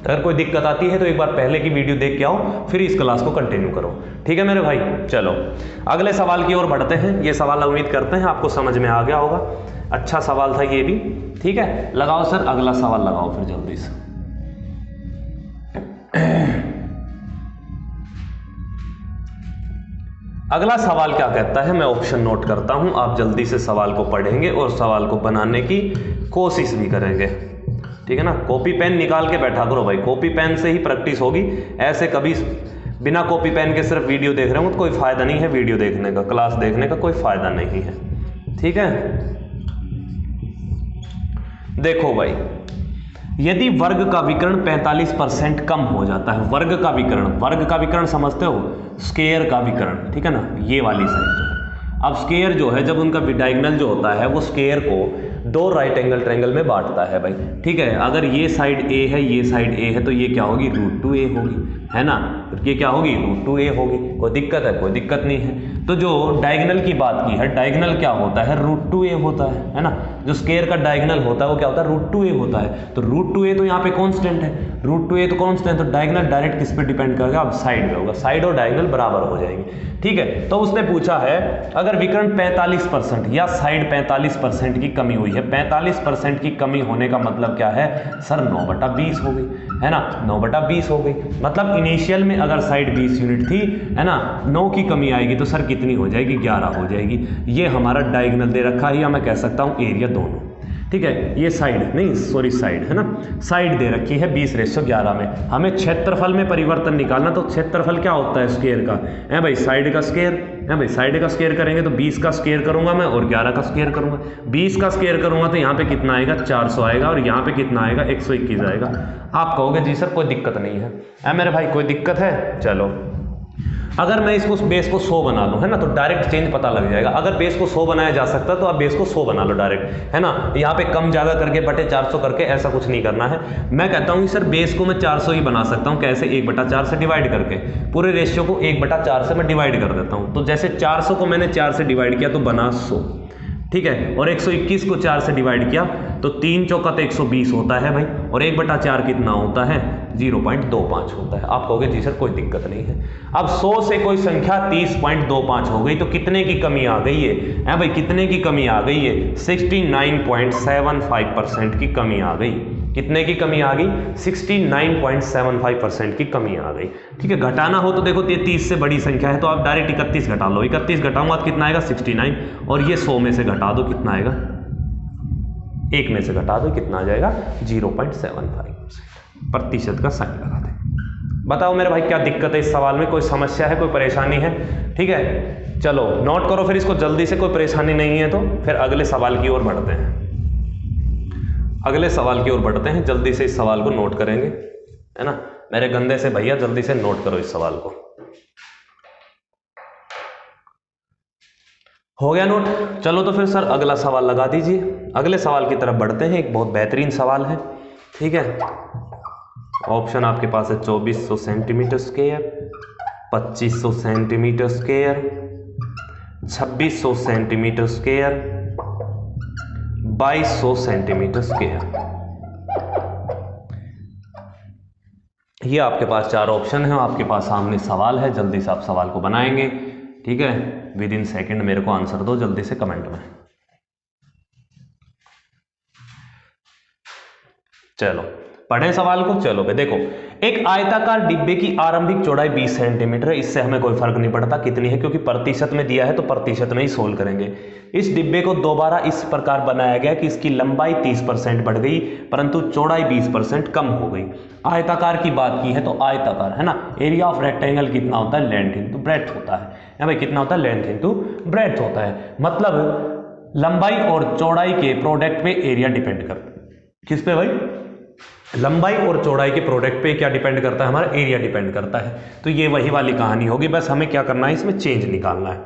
अगर कोई दिक्कत आती है तो एक बार पहले की वीडियो देख के आओ, फिर इस क्लास को कंटिन्यू करो, ठीक है मेरे भाई। चलो अगले सवाल की ओर बढ़ते हैं। ये सवाल उम्मीद करते हैं आपको समझ में आ गया होगा, अच्छा सवाल था ये भी, ठीक है। लगाओ सर अगला सवाल लगाओ फिर जल्दी से। अगला सवाल क्या कहता है, मैं ऑप्शन नोट करता हूं, आप जल्दी से सवाल को पढ़ेंगे और सवाल को बनाने की कोशिश भी करेंगे, ठीक है ना। कॉपी पेन निकाल के बैठा करो भाई, कॉपी पेन से ही प्रैक्टिस होगी। ऐसे कभी बिना कॉपी पेन के सिर्फ वीडियो देख रहे हो तो कोई फायदा नहीं है, वीडियो देखने का, क्लास देखने का कोई फायदा नहीं है, ठीक है। देखो भाई, यदि वर्ग का विकर्ण 45% कम हो जाता है, वर्ग का विकर्ण समझते हो, स्क्वायर का विकर्ण, ठीक है ना, ये वाली साइड जो है। अब स्क्वायर जो है, जब उनका डायगोनल जो होता है वो स्क्वायर को 2 राइट एंगल ट्रायंगल में बांटता है भाई, ठीक है। अगर ये साइड ए है, ये साइड ए है, तो ये क्या होगी, √2a होगी, है ना। ये क्या होगी, √2a होगी। कोई दिक्कत है, कोई दिक्कत नहीं है। तो जो डायगोनल की बात की है, डायगोनल क्या होता है, √2a होता है ना। जो स्क्वायर का डायगोनल होता है वो क्या होता है, √2a होता है। तो √2a तो यहाँ पे कांस्टेंट है, √2a तो कांस्टेंट, तो डायगोनल डायरेक्ट किस पे डिपेंड करेगा, अब साइड पे होगा, साइड और डायगोनल बराबर हो जाएंगे, ठीक है। तो उसने पूछा है अगर विकर्ण 45% या साइड 45% की कमी हुई है, 45% की कमी होने का मतलब क्या है सर, 9/20 हो गई, है ना, 9/20 हो गई। मतलब इनिशियल में अगर साइड 20 यूनिट थी, है ना, 9 की कमी आएगी तो सर कितनी हो जाएगी, 11 हो जाएगी। ये हमारा डायगोनल दे रखा है, या मैं कह सकता हूँ एरिया दोनों, ठीक है। ये साइड नहीं, सॉरी साइड, है ना, साइड दे रखी है 20:11 में। हमें क्षेत्रफल में परिवर्तन निकालना, तो क्षेत्रफल क्या होता है स्क्वायर का, है भाई, साइड का स्क्वायर, है भाई, साइड का स्क्वायर करेंगे तो 20 का स्क्वायर करूंगा मैं और 11 का स्क्वायर करूंगा। 20 का स्क्वायर करूंगा तो यहाँ पे कितना आएगा, 400 आएगा, और यहाँ पे कितना आएगा, 121 आएगा। आप कहोगे जी सर कोई दिक्कत नहीं है मेरे भाई, कोई दिक्कत है। चलो अगर मैं इसको बेस को 100 बना लूँ, है ना, तो डायरेक्ट चेंज पता लग जाएगा। अगर बेस को 100 बनाया जा सकता है तो आप बेस को 100 बना लो डायरेक्ट, है ना। यहाँ पे कम ज़्यादा करके बटे 400 करके ऐसा कुछ नहीं करना है। मैं कहता हूँ कि सर बेस को मैं 400 ही बना सकता हूँ, कैसे, 1/4 से डिवाइड करके, पूरे रेशियो को 1/4 से मैं डिवाइड कर देता हूँ। तो जैसे 400 को मैंने 4 से डिवाइड किया तो बना 100, ठीक है, और 121 को 4 से डिवाइड किया तो 3 चौका 120 होता है भाई, और 1/4 कितना होता है, 0.25 होता है। आप कहोगे जी सर कोई दिक्कत नहीं है। अब 100 से कोई संख्या 30.25 हो गई तो कितने की कमी आ गई है भाई, कितने की कमी आ गई है, 69.75% की कमी आ गई। कितने की कमी आ गई, 69.75% की कमी आ गई, ठीक है। घटाना हो तो देखो ये 30 से बड़ी संख्या है तो आप डायरेक्ट 31 घटा लो, 31 घटाऊंगा तो कितना आएगा, 69, और ये 100 में से घटा दो कितना आएगा, 1 में से घटा दो कितना आ जाएगा, 0.75% प्रतिशत का साइन लगा दें। बताओ मेरे भाई क्या दिक्कत है इस सवाल में, कोई समस्या है, कोई परेशानी है, ठीक है। चलो नोट करो फिर इसको जल्दी से, कोई परेशानी नहीं है तो फिर अगले सवाल की ओर बढ़ते हैं। अगले सवाल की ओर बढ़ते हैं, जल्दी से इस सवाल को नोट करेंगे, है ना, मेरे गंदे से भैया जल्दी से नोट करो इस सवाल को। हो गया नोट, चलो तो फिर सर अगला सवाल लगा दीजिए। अगले सवाल की तरफ बढ़ते हैं, एक बहुत बेहतरीन सवाल है, ठीक है। ऑप्शन आपके पास है 2400 centimetre square, 2500 centimetre square, 2600 centimetre square, 2200 centimetre square. ये आपके पास 4 ऑप्शन है, आपके पास सामने सवाल है, जल्दी से आप सवाल को बनाएंगे, ठीक है। विद इन सेकेंड मेरे को आंसर दो जल्दी से कमेंट में। चलो पढ़ें सवाल को। चलो भाई देखो, एक आयताकार डिब्बे की आरंभिक चौड़ाई 20 सेंटीमीटर है, इससे हमें कोई फर्क नहीं पड़ता कितनी है, क्योंकि प्रतिशत में दिया है तो प्रतिशत में ही सोल्व करेंगे। इस डिब्बे को दोबारा इस प्रकार बनाया गया कि इसकी लंबाई 30% बढ़ गई परंतु चौड़ाई 20% कम हो गई। आयताकार की बात की है तो आयताकार, है ना, एरिया ऑफ रेक्टेंगल कितना होता है, लेंथ इंटू ब्रेड्थ होता है भाई, कितना होता है, लेंथ इंटू ब्रेड्थ होता है। मतलब लंबाई और चौड़ाई के प्रोडक्ट पे एरिया डिपेंड करता है, किस पे भाई, लंबाई और चौड़ाई के प्रोडक्ट पे क्या डिपेंड करता है, हमारा एरिया डिपेंड करता है। तो ये वही वाली कहानी होगी, बस हमें क्या करना है, इसमें चेंज निकालना है।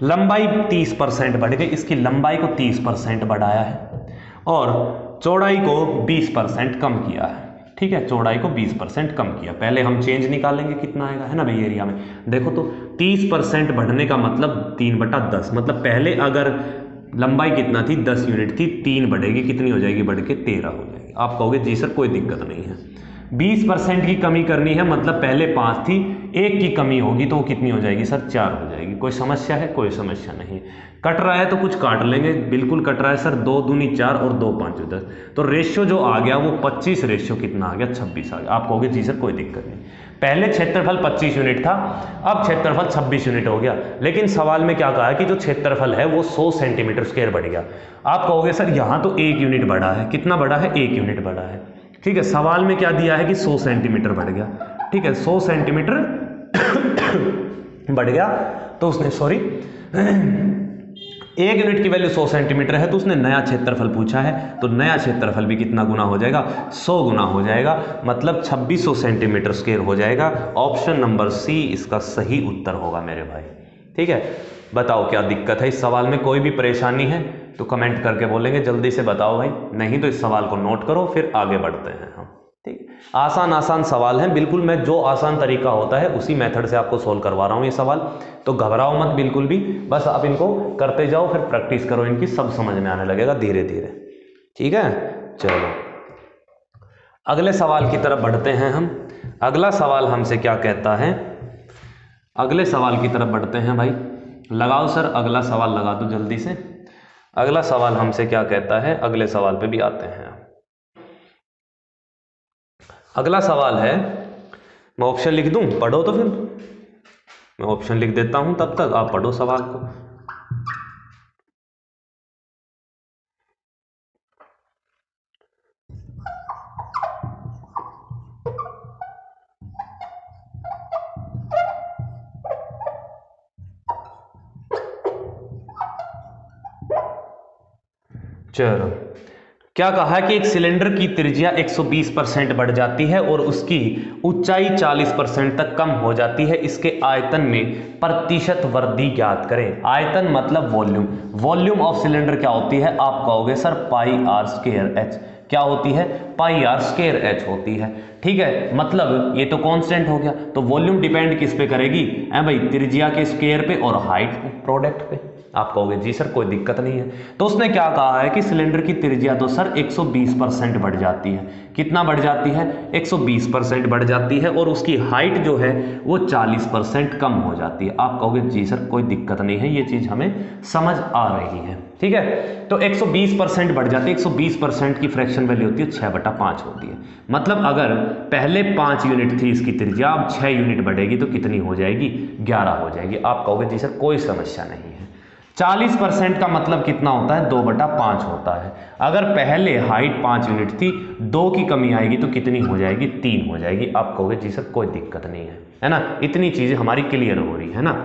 लंबाई 30% बढ़ गई, इसकी लंबाई को 30% बढ़ाया है और चौड़ाई को 20% कम किया है। ठीक है, चौड़ाई को 20% कम किया। पहले हम चेंज निकालेंगे कितना आएगा, है ना भाई एरिया में। देखो तो 30% बढ़ने का मतलब 3/10, मतलब पहले अगर लंबाई कितना थी 10 यूनिट थी, 3 बढ़ेगी, कितनी हो जाएगी, बढ़ के 13 हो जाएगी। आप कहोगे जी सर कोई दिक्कत नहीं है। 20% की कमी करनी है, मतलब पहले 5 थी, 1 की कमी होगी तो वो कितनी हो जाएगी सर, 4 हो जाएगी। कोई समस्या है, कोई समस्या नहीं। कट रहा है तो कुछ काट लेंगे, बिल्कुल कट रहा है सर, 2 दूनी 4 और 2 5 10, तो रेशियो जो आ गया वो 25 रेशियो कितना आ गया, 26 आ गया। आप कहोगे जी सर कोई दिक्कत नहीं, पहले क्षेत्रफल 25 यूनिट था, अब क्षेत्रफल 26 यूनिट हो गया, लेकिन सवाल में क्या कहा है कि जो क्षेत्रफल है वो 100 सेंटीमीटर स्क्वायर बढ़ गया। आप कहोगे सर यहाँ तो 1 यूनिट बढ़ा है, कितना बढ़ा है, 1 यूनिट बढ़ा है। ठीक है, सवाल में क्या दिया है कि 100 सेंटीमीटर बढ़ गया। ठीक है, 100 सेंटीमीटर बढ़ गया, तो उसने सॉरी 1 यूनिट की वैल्यू 100 सेंटीमीटर है, तो उसने नया क्षेत्रफल पूछा है, तो नया क्षेत्रफल भी कितना गुना हो जाएगा, 100 गुना हो जाएगा, मतलब 2600 सेंटीमीटर स्क्वायर हो जाएगा। ऑप्शन नंबर सी इसका सही उत्तर होगा मेरे भाई। ठीक है, बताओ क्या दिक्कत है इस सवाल में, कोई भी परेशानी है तो कमेंट करके बोलेंगे, जल्दी से बताओ भाई, नहीं तो इस सवाल को नोट करो, फिर आगे बढ़ते हैं हम। ठीक, आसान आसान सवाल हैं बिल्कुल, मैं जो आसान तरीका होता है उसी मेथड से आपको सोल्व करवा रहा हूँ ये सवाल, तो घबराओ मत बिल्कुल भी, बस आप इनको करते जाओ, फिर प्रैक्टिस करो इनकी, सब समझ में आने लगेगा धीरे धीरे। ठीक है, चलो अगले सवाल की तरफ बढ़ते हैं हम। अगला सवाल हमसे क्या कहता है, अगले सवाल की तरफ बढ़ते हैं भाई, लगाओ सर अगला सवाल लगा दो जल्दी से। अगला सवाल हमसे क्या कहता है, अगले सवाल पे भी आते हैं। अगला सवाल है, मैं ऑप्शन लिख दूं, पढ़ो तो फिर मैं ऑप्शन लिख देता हूं, तब तक आप पढ़ो सवाल को। चलो, क्या कहा है कि एक सिलेंडर की त्रिज्या 120% बढ़ जाती है और उसकी ऊंचाई 40% तक कम हो जाती है, इसके आयतन में प्रतिशत वृद्धि ज्ञात करें। आयतन मतलब वॉल्यूम, वॉल्यूम ऑफ सिलेंडर क्या होती है, आप कहोगे sir pi r square h, क्या होती है, पाई आर स्क्वायर एच होती है। ठीक है, मतलब ये तो कांस्टेंट हो गया, तो वॉल्यूम डिपेंड किस पे करेगी, है भाई, त्रिज्या के स्क्वायर पे और हाइट प्रोडक्ट पे। आप कहोगे जी सर कोई दिक्कत नहीं है, तो उसने क्या कहा है कि सिलेंडर की त्रिज्या तो सर 120% बढ़ जाती है, कितना बढ़ जाती है, 120% बढ़ जाती है, और उसकी हाइट जो है वो 40% कम हो जाती है। आप कहोगे जी सर कोई दिक्कत नहीं है, ये चीज हमें समझ आ रही है। ठीक है, तो 120% बढ़ जाती है, 120% की फ्रैक्शन वैल्यू होती है 6/5 होती है, मतलब अगर पहले 5 यूनिट थी इसकी त्रिज्या, अब 6 यूनिट बढ़ेगी तो कितनी हो जाएगी, 11 हो जाएगी। आप कहोगे जी सर कोई समस्या नहीं है। 40% का मतलब कितना होता है, 2/5 होता है। अगर पहले हाइट 5 यूनिट थी, 2 की कमी आएगी तो कितनी हो जाएगी, 3 हो जाएगी। आप कहोगे जी सर कोई दिक्कत नहीं है ना, इतनी चीजें हमारी क्लियर हो रही है ना।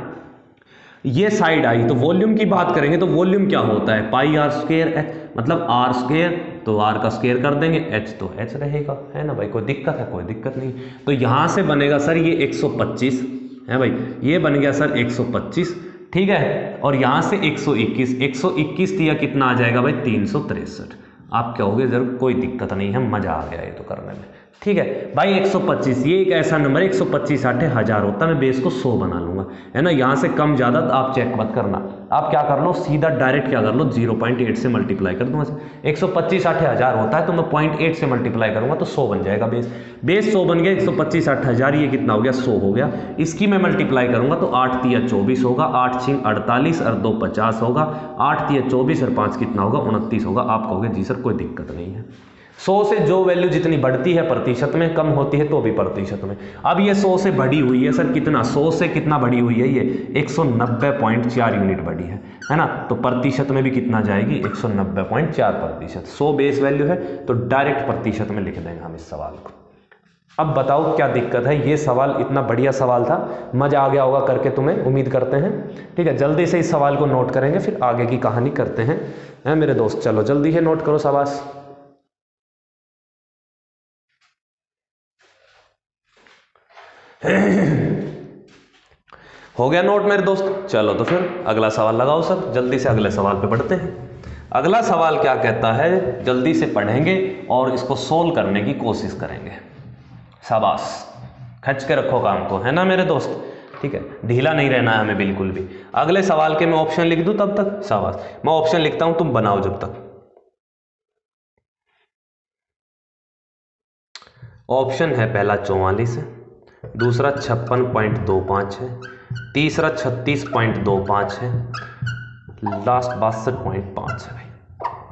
ये साइड आई, तो वॉल्यूम की बात करेंगे तो वॉल्यूम क्या होता है, पाई आर स्क्वायर एच, मतलब आर स्क्वायर, तो आर का स्क्वायर कर देंगे, एच तो एच रहेगा, है ना भाई, कोई दिक्कत है, कोई दिक्कत नहीं। तो यहां से बनेगा सर ये 125 है भाई, ये बन गया सर 125, ठीक है, और यहां से 121, 121 दिया कितना आ जाएगा भाई, 363। आप कहोगे जरूर कोई दिक्कत नहीं है, मजा आ गया ये तो करने में। ठीक है भाई, 125 ये एक ऐसा नंबर है, 125 आठे 1000 होता है, मैं बेस को 100 बना लूंगा, है ना, यहां से कम ज्यादा तो आप चेक मत करना, आप क्या कर लो, सीधा डायरेक्ट क्या कर लो, 0.8 से मल्टीप्लाई कर दूंगा। 125 आठे 1000 होता है, तो मैं 0.8 से मल्टीप्लाई करूंगा तो 100 बन जाएगा बेस, बेस 100 बन गया, 125 आठ 1000, ये कितना हो गया, 100 हो गया। इसकी मैं मल्टीप्लाई करूंगा तो 8 तिया 24 होगा, 8 छिंग 48 और 2 50 होगा, 8 तिया 24 और 5 कितना होगा, 29 होगा। आप कहोगे जी सर कोई दिक्कत नहीं है। 100 से जो वैल्यू जितनी बढ़ती है प्रतिशत में, कम होती है तो भी प्रतिशत में। अब ये 100 से बढ़ी हुई है सर, कितना, 100 से कितना बढ़ी हुई है, ये 190.4 यूनिट बढ़ी है ना, तो प्रतिशत में भी कितना जाएगी, 190.4%। 100 बेस वैल्यू है तो डायरेक्ट प्रतिशत में लिख देंगे हम इस सवाल को। अब बताओ क्या दिक्कत है, ये सवाल इतना बढ़िया सवाल था, मजा आ गया होगा करके तुम्हें, उम्मीद करते हैं। ठीक है, जल्दी से इस सवाल को नोट करेंगे, फिर आगे की कहानी करते हैं मेरे दोस्त, चलो जल्दी से नोट करो, शाबाश। हो गया नोट मेरे दोस्त। चलो तो फिर अगला सवाल लगाओ सर, जल्दी से अगले सवाल पे बढ़ते हैं। अगला सवाल क्या कहता है, जल्दी से पढ़ेंगे और इसको सोल्व करने की कोशिश करेंगे। शाबाश, खच के रखो काम को, है ना मेरे दोस्त। ठीक है, ढीला नहीं रहना है हमें बिल्कुल भी। अगले सवाल के मैं ऑप्शन लिख दूं तब तक? शाबाश, मैं ऑप्शन लिखता हूं, तुम बनाओ जब तक। ऑप्शन है पहला 44 है, दूसरा 56.25 है, तीसरा 36.25 है, लास्ट 62.5 है भाई।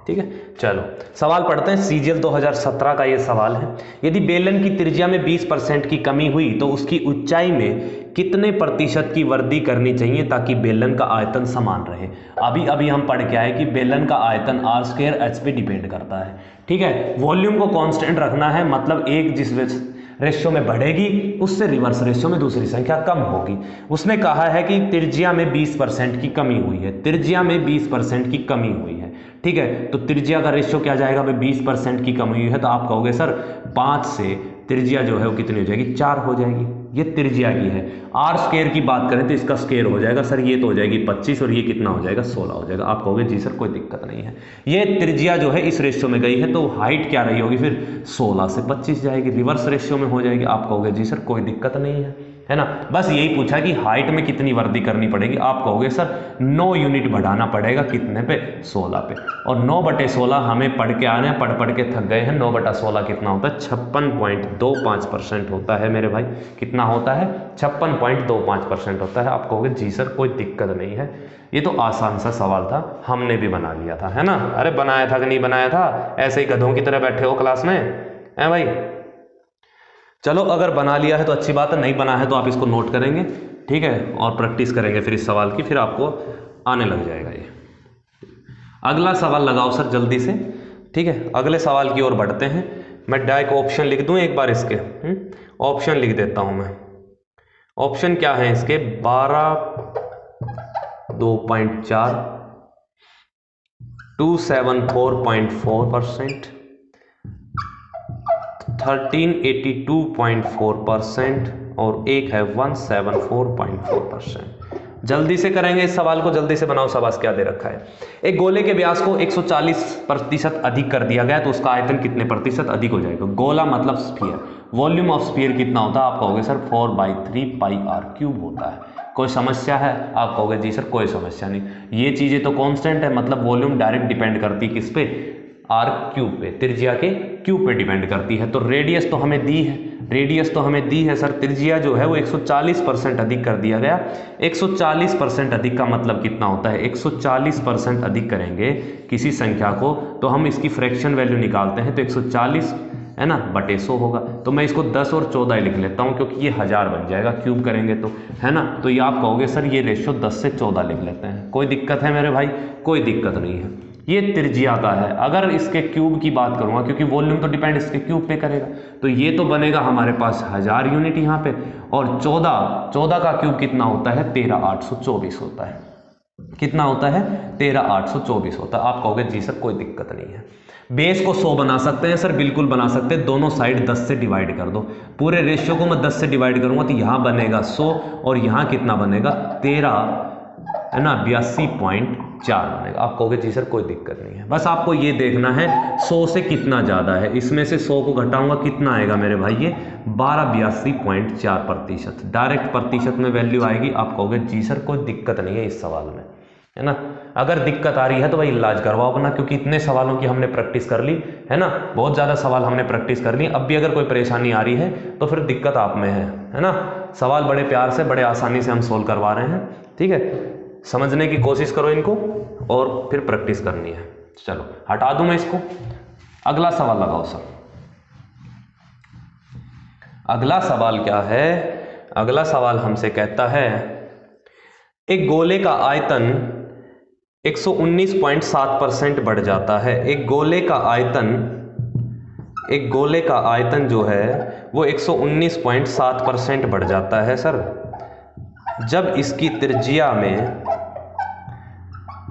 ठीक है, चलो सवाल पढ़ते हैं। सीजीएल 2017 का ये सवाल है। यदि बेलन की त्रिज्या में 20% की कमी हुई तो उसकी ऊंचाई में कितने प्रतिशत की वृद्धि करनी चाहिए ताकि बेलन का आयतन समान रहे? अभी अभी हम पढ़ के आए कि बेलन का आयतन r²h पे डिपेंड करता है। ठीक है, वॉल्यूम को कांस्टेंट रखना है, मतलब एक जिस रेशियो में बढ़ेगी उससे रिवर्स रेशियो में दूसरी संख्या कम होगी। उसने कहा है कि त्रिज्या में 20% की कमी हुई है, त्रिज्या में 20% की कमी हुई है। ठीक है, तो त्रिज्या का रेशियो क्या जाएगा भाई? 20% की कमी हुई है तो आप कहोगे सर 5 से त्रिज्या जो है वो कितनी हो जाएगी? 4 हो जाएगी। ये त्रिज्या की है। r² की बात करें तो इसका स्क्वायर हो जाएगा सर, ये तो हो जाएगी 25 और ये कितना हो जाएगा? 16 हो जाएगा। आप कहोगे जी सर कोई दिक्कत नहीं है, ये त्रिज्या जो है इस रेशियो में गई है तो हाइट क्या रही होगी फिर? 16 से 25 जाएगी, रिवर्स रेशियो में हो जाएगी। आप कहोगे जी सर कोई दिक्कत नहीं है ना। बस यही पूछा कि हाइट में कितनी वृद्धि करनी पड़ेगी। आप कहोगे सर 9 यूनिट बढ़ाना पड़ेगा, कितने पे? 16 पे। और 9/16 हमें पढ़ के आने, पढ़ के थक गए हैं। 9/16 कितना होता है? 56.25% होता है मेरे भाई। कितना होता है? 56.25% होता है। आप कहोगे जी सर कोई दिक्कत नहीं है, ये तो आसान सा सवाल था, हमने भी बना लिया था, है ना। अरे बनाया था कि नहीं बनाया था? ऐसे ही गधों की तरह बैठे हो क्लास में, है भाई। चलो अगर बना लिया है तो अच्छी बात है, नहीं बना है तो आप इसको नोट करेंगे, ठीक है, और प्रैक्टिस करेंगे फिर इस सवाल की, फिर आपको आने लग जाएगा ये। अगला सवाल लगाओ सर जल्दी से। ठीक है, अगले सवाल की ओर बढ़ते हैं। मैं डायरेक्ट ऑप्शन लिख दूं एक बार इसके। ऑप्शन लिख देता हूं मैं। ऑप्शन क्या है इसके? 12.2.4, 274.4%, 1382.4% और एक है 174.4%। जल्दी से करेंगे इस सवाल को, जल्दी से बनाओ। शाबाश, क्या दे रखा है? एक गोले के व्यास को 140% अधिक कर दिया गया तो उसका आयतन कितने प्रतिशत अधिक हो जाएगा? गोला मतलब स्फीयर। वॉल्यूम ऑफ स्फीयर कितना होता है? आप कहोगे सर 4/3πr³ होता है। कोई समस्या है? आप कहोगे जी सर कोई समस्या नहीं, ये चीजें तो कांस्टेंट है, मतलब वॉल्यूम डायरेक्ट डिपेंड करती है किस पे? r³ पे, त्रिज्या के क्यूब पे डिपेंड करती है। तो रेडियस तो हमें दी है, रेडियस तो हमें दी है सर, त्रिज्या जो है वो 140% अधिक कर दिया गया। 140% अधिक का मतलब कितना होता है? 140% अधिक करेंगे किसी संख्या को तो हम इसकी फ्रैक्शन वैल्यू निकालते हैं, तो 140 है ना बटे 100 होगा। तो मैं इसको 10 और 14 लिख लेता हूँ क्योंकि ये 1000 बन जाएगा क्यूब करेंगे तो, है ना। तो ये आप कहोगे सर ये रेशियो 10 से 14 लिख लेते हैं। कोई दिक्कत है मेरे भाई? कोई दिक्कत नहीं है। ये त्रिज्या का है। अगर इसके क्यूब की बात करूंगा, क्योंकि वॉल्यूम तो डिपेंड इसके क्यूब पे करेगा, तो ये तो बनेगा हमारे पास 1000 यूनिट यहाँ पे, और 14 का क्यूब कितना होता है? 13824 होता है। कितना होता है? 13824 होता है। आप कहोगे जी सर कोई दिक्कत नहीं है। बेस को 100 बना सकते हैं सर, बिल्कुल बना सकते हैं। दोनों साइड 10 से डिवाइड कर दो। पूरे रेशियो को मैं 10 से डिवाइड करूंगा तो यहाँ बनेगा 100 और यहाँ कितना बनेगा? 13 है ना 82.4 बनेगा। आप कहोगे जी सर कोई दिक्कत नहीं है। बस आपको ये देखना है 100 से कितना ज़्यादा है। इसमें से 100 को घटाऊंगा कितना आएगा मेरे भाई? ये 82.4%। डायरेक्ट प्रतिशत में वैल्यू आएगी। आप कहोगे जी सर कोई दिक्कत नहीं है इस सवाल में, है ना। अगर दिक्कत आ रही है तो भाई इलाज करवाओ अपना, क्योंकि इतने सवालों की हमने प्रैक्टिस कर ली है ना, बहुत ज़्यादा सवाल हमने प्रैक्टिस कर ली। अब भी अगर कोई परेशानी आ रही है तो फिर दिक्कत आप में है ना। सवाल बड़े प्यार से, बड़े आसानी से हम सोल्व करवा रहे हैं, ठीक है। समझने की कोशिश करो इनको और फिर प्रैक्टिस करनी है। चलो हटा दूं मैं इसको। अगला सवाल लगाओ सर। अगला सवाल क्या है? अगला सवाल हमसे कहता है एक गोले का आयतन 119.7% बढ़ जाता है। एक गोले का आयतन जो है वो 119.7% बढ़ जाता है सर, जब इसकी त्रिज्या में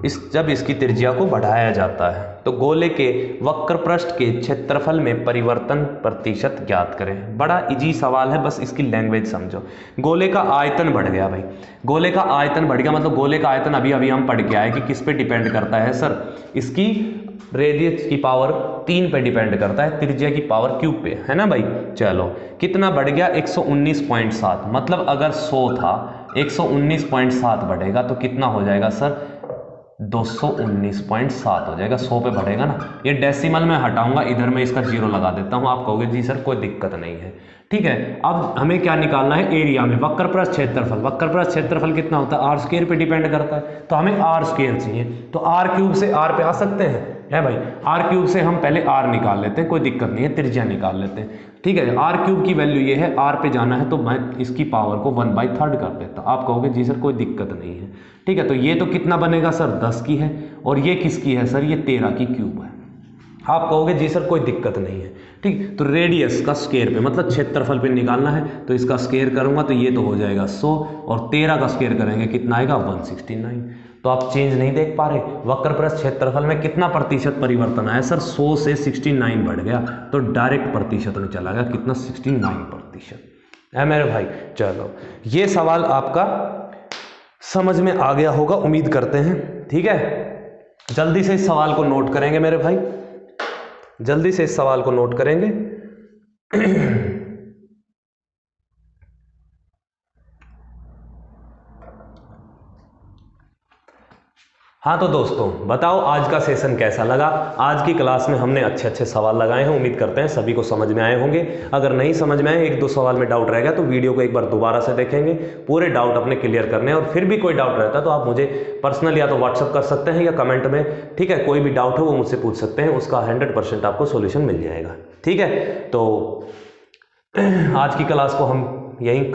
जब इसकी त्रिज्या को बढ़ाया जाता है। तो गोले के वक्र पृष्ठ के क्षेत्रफल में परिवर्तन प्रतिशत ज्ञात करें। बड़ा इजी सवाल है, बस इसकी लैंग्वेज समझो। गोले का आयतन बढ़ गया भाई, गोले का आयतन बढ़ गया, मतलब गोले का आयतन अभी अभी हम पढ़ के आए कि किस पे डिपेंड करता है सर, इसकी रेडियस की पावर 3 पे डिपेंड करता है, त्रिज्या की पावर क्यूब पे, है ना भाई। चलो कितना बढ़ गया 119.7, मतलब अगर 100 था 119.7 बढ़ेगा तो कितना हो जाएगा सर 219.7 हो जाएगा। 100 पे बढ़ेगा ना, ये डेसिमल में हटाऊंगा, इधर मैं इसका 0 लगा देता हूँ। आप कहोगे जी सर कोई दिक्कत नहीं है, ठीक है। अब हमें क्या निकालना है, एरिया में वक्र पृष्ठ क्षेत्रफल। वक्र पृष्ठ क्षेत्रफल कितना होता है, r² पे डिपेंड करता है, तो हमें r² चाहिए। तो r³ से r पे आ सकते हैं, है भाई। r³ से हम पहले r निकाल लेते हैं, कोई दिक्कत नहीं है, त्रिज्या निकाल लेते हैं, ठीक है। r³ की वैल्यू ये है, r पे जाना है तो मैं इसकी पावर को 1/3 कर देता। आप कहोगे जी सर कोई दिक्कत नहीं है, ठीक है। तो ये तो कितना बनेगा सर 10 की है, और ये किसकी है सर, ये 13 की क्यूब है। आप कहोगे जी सर कोई दिक्कत नहीं है, ठीक। तो रेडियस का स्क्वायर पे, मतलब क्षेत्रफल पे निकालना है, तो इसका स्क्वायर करूंगा तो ये तो हो जाएगा 100, और 13 का स्क्वायर करेंगे कितना आएगा 169। तो आप चेंज नहीं देख पा रहे, वक्र पृष्ठ क्षेत्रफल में कितना प्रतिशत परिवर्तन आया सर, 100 से 69 बढ़ गया, तो डायरेक्ट प्रतिशत में चला गया, कितना 69% है मेरे भाई। चलो ये सवाल आपका समझ में आ गया होगा, उम्मीद करते हैं, ठीक है। जल्दी से इस सवाल को नोट करेंगे मेरे भाई, जल्दी से इस सवाल को नोट करेंगे। हाँ तो दोस्तों बताओ आज का सेशन कैसा लगा। आज की क्लास में हमने अच्छे अच्छे सवाल लगाए हैं, उम्मीद करते हैं सभी को समझ में आए होंगे। अगर नहीं समझ में आए, 1-2 सवाल में डाउट रह गया तो वीडियो को एक बार दोबारा से देखेंगे, पूरे डाउट अपने क्लियर करने हैं। और फिर भी कोई डाउट रहता है तो आप मुझे पर्सनल या तो व्हाट्सअप कर सकते हैं या कमेंट में, ठीक है। कोई भी डाउट हो वो मुझसे पूछ सकते हैं, उसका 100% आपको सोल्यूशन मिल जाएगा, ठीक है। तो आज की क्लास को हम यहीं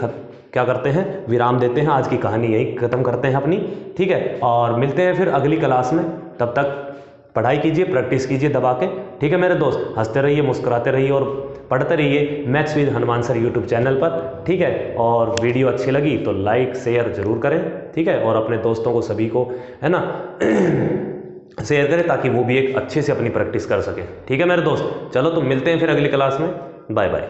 क्या करते हैं, विराम देते हैं, आज की कहानी यहीं ख़त्म करते हैं अपनी, ठीक है। और मिलते हैं फिर अगली क्लास में, तब तक पढ़ाई कीजिए, प्रैक्टिस कीजिए दबा के, ठीक है मेरे दोस्त। हंसते रहिए, मुस्कुराते रहिए और पढ़ते रहिए maths with Hanuman sir YouTube channel पर, ठीक है। और वीडियो अच्छी लगी तो लाइक शेयर जरूर करें, ठीक है। और अपने दोस्तों को सभी को, है ना, शेयर करें ताकि वो भी एक अच्छे से अपनी प्रैक्टिस कर सके, ठीक है मेरे दोस्त। चलो तो मिलते हैं फिर अगली क्लास में, बाय बाय।